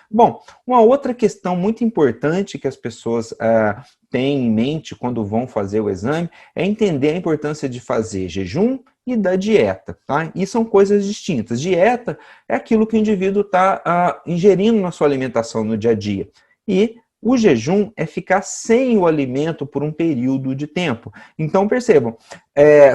Bom, uma outra questão muito importante que as pessoas têm em mente quando vão fazer o exame é entender a importância de fazer jejum e da dieta, tá? E são coisas distintas. Dieta é aquilo que o indivíduo está ingerindo na sua alimentação no dia a dia. E o jejum é ficar sem o alimento por um período de tempo. Então, percebam,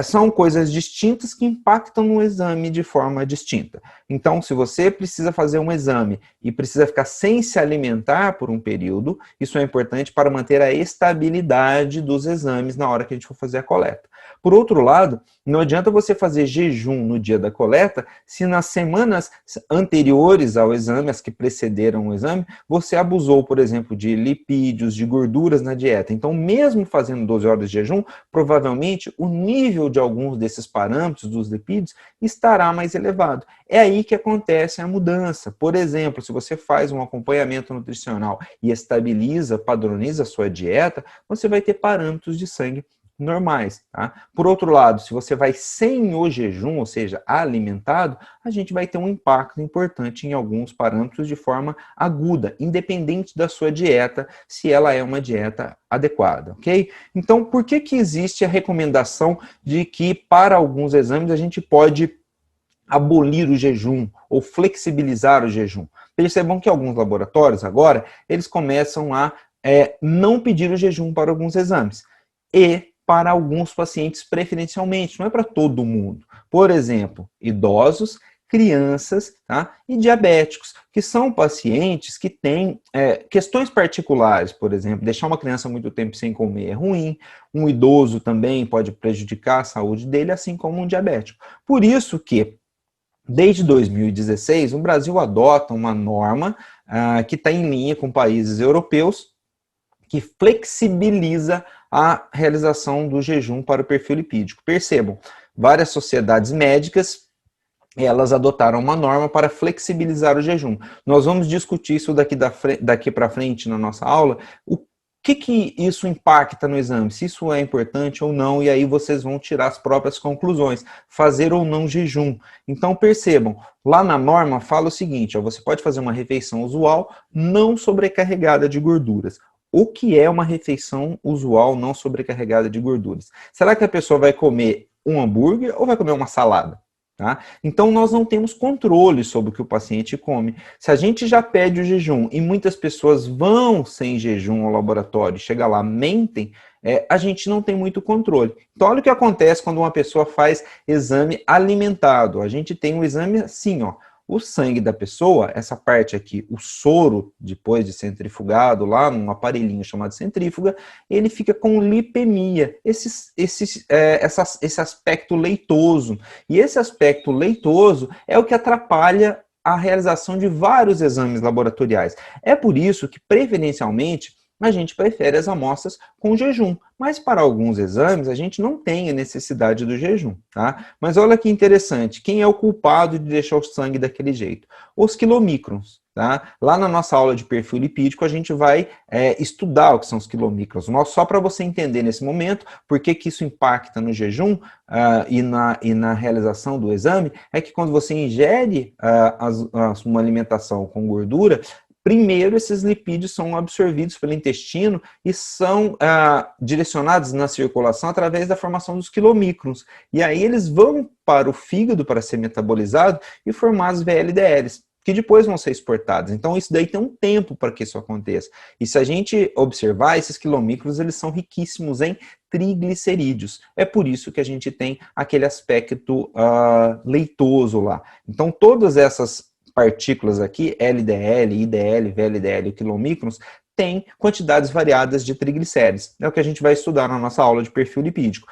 são coisas distintas que impactam no exame de forma distinta. Então, se você precisa fazer um exame e precisa ficar sem se alimentar por um período, isso é importante para manter a estabilidade dos exames na hora que a gente for fazer a coleta. Por outro lado, não adianta você fazer jejum no dia da coleta se nas semanas anteriores ao exame, as que precederam o exame, você abusou, por exemplo, de lipídios, de gorduras na dieta. Então, mesmo fazendo 12 horas de jejum, provavelmente o nível de alguns desses parâmetros dos lipídios estará mais elevado. É aí que acontece a mudança. Por exemplo, se você faz um acompanhamento nutricional e estabiliza, padroniza a sua dieta, você vai ter parâmetros de sangue normais, tá? Por outro lado, se você vai sem o jejum, ou seja, alimentado, a gente vai ter um impacto importante em alguns parâmetros de forma aguda, independente da sua dieta, se ela é uma dieta adequada, ok? Então, por que existe a recomendação de que para alguns exames a gente pode abolir o jejum ou flexibilizar o jejum? Percebam que alguns laboratórios agora, eles começam a não pedir o jejum para alguns exames. E para alguns pacientes preferencialmente, não é para todo mundo. Por exemplo, idosos, crianças, tá? E diabéticos, que são pacientes que têm questões particulares, por exemplo, deixar uma criança muito tempo sem comer é ruim, um idoso também pode prejudicar a saúde dele, assim como um diabético. Por isso que, desde 2016, o Brasil adota uma norma que está em linha com países europeus, que flexibiliza a realização do jejum para o perfil lipídico. Percebam, várias sociedades médicas, elas adotaram uma norma para flexibilizar o jejum. Nós vamos discutir isso daqui para frente na nossa aula, o que isso impacta no exame, se isso é importante ou não, e aí vocês vão tirar as próprias conclusões, fazer ou não jejum. Então percebam, lá na norma fala o seguinte, você pode fazer uma refeição usual não sobrecarregada de gorduras. O que é uma refeição usual não sobrecarregada de gorduras? Será que a pessoa vai comer um hambúrguer ou vai comer uma salada? Tá? Então, nós não temos controle sobre o que o paciente come. Se a gente já pede o jejum e muitas pessoas vão sem jejum ao laboratório, chega lá, mentem, a gente não tem muito controle. Então, olha o que acontece quando uma pessoa faz exame alimentado. A gente tem um exame assim, ó. O sangue da pessoa, essa parte aqui, o soro, depois de centrifugado lá num aparelhinho chamado centrífuga, ele fica com lipemia, esse aspecto leitoso. E esse aspecto leitoso é o que atrapalha a realização de vários exames laboratoriais. É por isso que, preferencialmente, a gente prefere as amostras com jejum. Mas para alguns exames, a gente não tem a necessidade do jejum, tá? Mas olha que interessante, quem é o culpado de deixar o sangue daquele jeito? Os quilomicrons, tá? Lá na nossa aula de perfil lipídico, a gente vai estudar o que são os quilomicrons. Só para você entender nesse momento, por que isso impacta no jejum e na realização do exame, é que quando você ingere uma alimentação com gordura, primeiro, esses lipídios são absorvidos pelo intestino e são direcionados na circulação através da formação dos quilomicrons. E aí eles vão para o fígado para ser metabolizado e formar as VLDLs, que depois vão ser exportados. Então, isso daí tem um tempo para que isso aconteça. E se a gente observar, esses quilomicrons, eles são riquíssimos em triglicerídeos. É por isso que a gente tem aquele aspecto leitoso lá. Então, todas essas partículas aqui, LDL, IDL, VLDL e quilomicrons, têm quantidades variadas de triglicéridos. É o que a gente vai estudar na nossa aula de perfil lipídico.